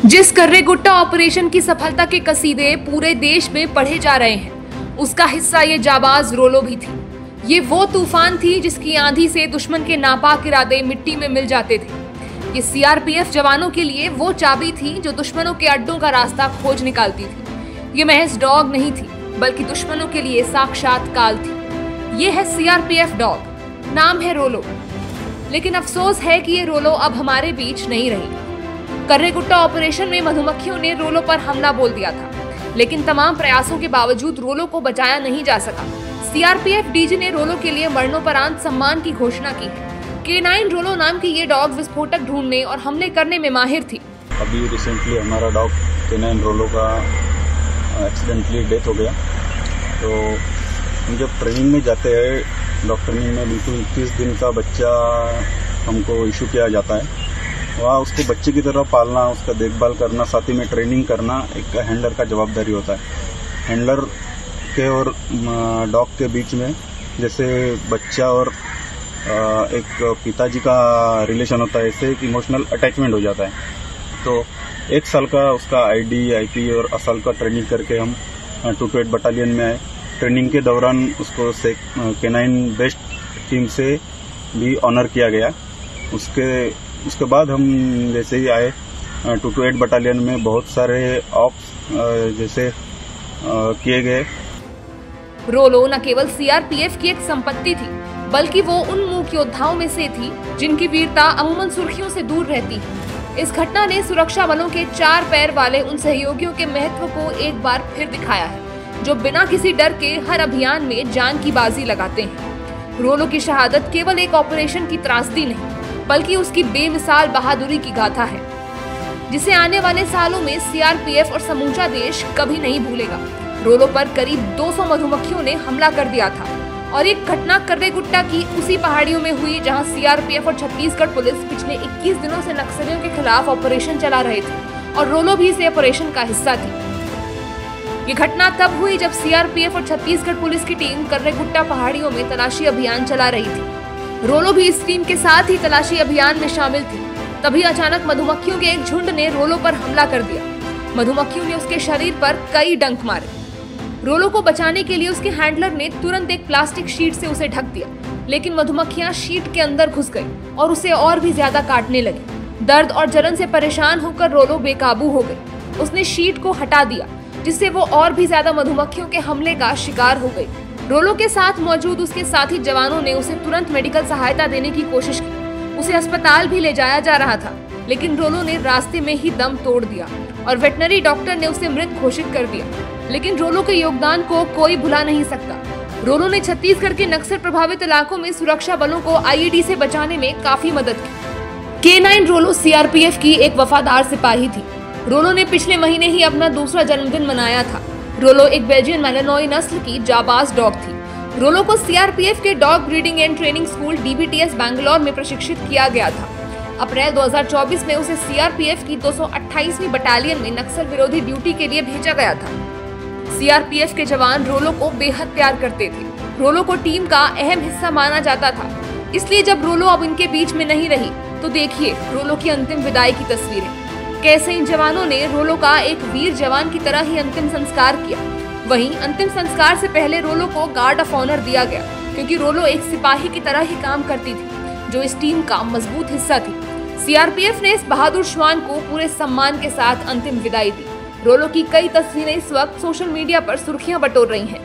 जिस कर्रेगुट्टा ऑपरेशन की सफलता के कसीदे पूरे देश में पढ़े जा रहे हैं, उसका हिस्सा ये जाबाज रोलो भी थी। ये वो तूफान थी जिसकी आंधी से दुश्मन के नापाक इरादे मिट्टी में मिल जाते थे। ये सीआरपीएफ जवानों के लिए वो चाबी थी जो दुश्मनों के अड्डों का रास्ता खोज निकालती थी। ये महज डॉग नहीं थी, बल्कि दुश्मनों के लिए साक्षात काल थी। ये है सीआरपीएफ डॉग, नाम है रोलो। लेकिन अफसोस है कि ये रोलो अब हमारे बीच नहीं रही। कर्रेगुट्टा ऑपरेशन में मधुमक्खियों ने रोलो पर हमला बोल दिया था, लेकिन तमाम प्रयासों के बावजूद रोलो को बचाया नहीं जा सका। सीआरपीएफ डीजी ने रोलो के लिए मरणोपरांत सम्मान की घोषणा की है। K9 रोलो नाम की ये डॉग विस्फोटक ढूंढने और हमले करने में माहिर थी। अभी रिसेंटली हमारा डॉग K9 रोलो का एक्सीडेंटली डेथ हो गया। तो हम जब ट्रेनिंग में जाते हैं, डॉग ट्रेनिंग में बिल्कुल 30 दिन का बच्चा हमको इशू किया जाता है। वहाँ उसको बच्चे की तरह पालना, उसका देखभाल करना, साथ ही में ट्रेनिंग करना एक हैंडलर का जवाबदारी होता है। हैंडलर के और डॉग के बीच में जैसे बच्चा और एक पिताजी का रिलेशन होता है, ऐसे एक इमोशनल अटैचमेंट हो जाता है। तो 1 साल का उसका आईडी, आईपी और असल का ट्रेनिंग करके हम 228 बटालियन में आए। ट्रेनिंग के दौरान उसको K9 बेस्ट टीम से भी ऑनर किया गया। उसके बाद हम जैसे ही आए 228 बटालियन में बहुत सारे ऑप्स जैसे किए गए। रोलो न केवल सीआरपीएफ की एक संपत्ति थी, बल्कि वो उन मूक योद्धाओं में से थी जिनकी वीरता अमूमन सुर्खियों से दूर रहती है। इस घटना ने सुरक्षा बलों के 4 पैर वाले उन सहयोगियों के महत्व को एक बार फिर दिखाया है, जो बिना किसी डर के हर अभियान में जान की बाजी लगाते हैं। रोलो की शहादत केवल एक ऑपरेशन की त्रासदी नहीं, बल्कि उसकी बेमिसाल बहादुरी की गाथा है, जिसे आने वाले सालों में सीआरपीएफ और समूचा देश कभी नहीं भूलेगा। रोलो पर करीब 200 मधुमक्खियों ने हमला कर दिया था, और एक घटना कर्रेगुट्टा की उसी पहाड़ियों में हुई जहां सीआरपीएफ और छत्तीसगढ़ पुलिस पिछले 21 दिनों से नक्सलियों के खिलाफ ऑपरेशन चला रहे थे, और रोलो भी इस ऑपरेशन का हिस्सा थी। ये घटना तब हुई जब सीआरपीएफ और छत्तीसगढ़ पुलिस की टीम कर्रेगुट्टा पहाड़ियों में तलाशी अभियान चला रही थी। रोलो भी इस टीम के साथ ही तलाशी अभियान में शामिल थी। तभी अचानक मधुमक्खियों के एक झुंड ने रोलो पर हमला कर दिया। मधुमक्खियों ने उसके शरीर पर कई डंक मारे। रोलो को बचाने के लिए उसके हैंडलर ने तुरंत एक प्लास्टिक शीट से उसे ढक दिया, लेकिन मधुमक्खियां शीट के अंदर घुस गई और उसे और भी ज्यादा काटने लगी। दर्द और जलन से परेशान होकर रोलो बेकाबू हो गई। उसने शीट को हटा दिया, जिससे वो और भी ज्यादा मधुमक्खियों के हमले का शिकार हो गई। रोलो के साथ मौजूद उसके साथी जवानों ने उसे तुरंत मेडिकल सहायता देने की कोशिश की। उसे अस्पताल भी ले जाया जा रहा था, लेकिन रोलो ने रास्ते में ही दम तोड़ दिया और वेटनरी डॉक्टर ने उसे मृत घोषित कर दिया। लेकिन रोलो के योगदान को कोई भुला नहीं सकता। रोलो ने छत्तीसगढ़ के नक्सल प्रभावित इलाकों में सुरक्षा बलों को आईईडी से बचाने में काफी मदद की। K9 रोलो सीआरपीएफ की एक वफादार सिपाही थी। रोलो ने पिछले महीने ही अपना दूसरा जन्मदिन मनाया था। रोलो एक बेल्जियन मैलेनोई नस्ल की जाबाज डॉग थी। रोलो को सीआरपीएफ के dog breeding and training school DBTS Bangalore में प्रशिक्षित किया गया था। अप्रैल 2024 में उसे सीआरपीएफ की 228वीं बटालियन में नक्सल विरोधी ड्यूटी के लिए भेजा गया था। सीआरपीएफ के जवान रोलो को बेहद प्यार करते थे। रोलो को टीम का अहम हिस्सा माना जाता था। इसलिए जब रोलो अब इनके बीच में नहीं रही, तो देखिए रोलो की अंतिम विदाई की तस्वीरें। कैसे इन जवानों ने रोलो का एक वीर जवान की तरह ही अंतिम संस्कार किया। वहीं अंतिम संस्कार से पहले रोलो को गार्ड ऑफ ऑनर दिया गया, क्योंकि रोलो एक सिपाही की तरह ही काम करती थी, जो इस टीम का मजबूत हिस्सा थी। सीआरपीएफ ने इस बहादुर श्वान को पूरे सम्मान के साथ अंतिम विदाई दी। रोलो की कई तस्वीरें इस वक्त सोशल मीडिया पर सुर्खियां बटोर रही हैं।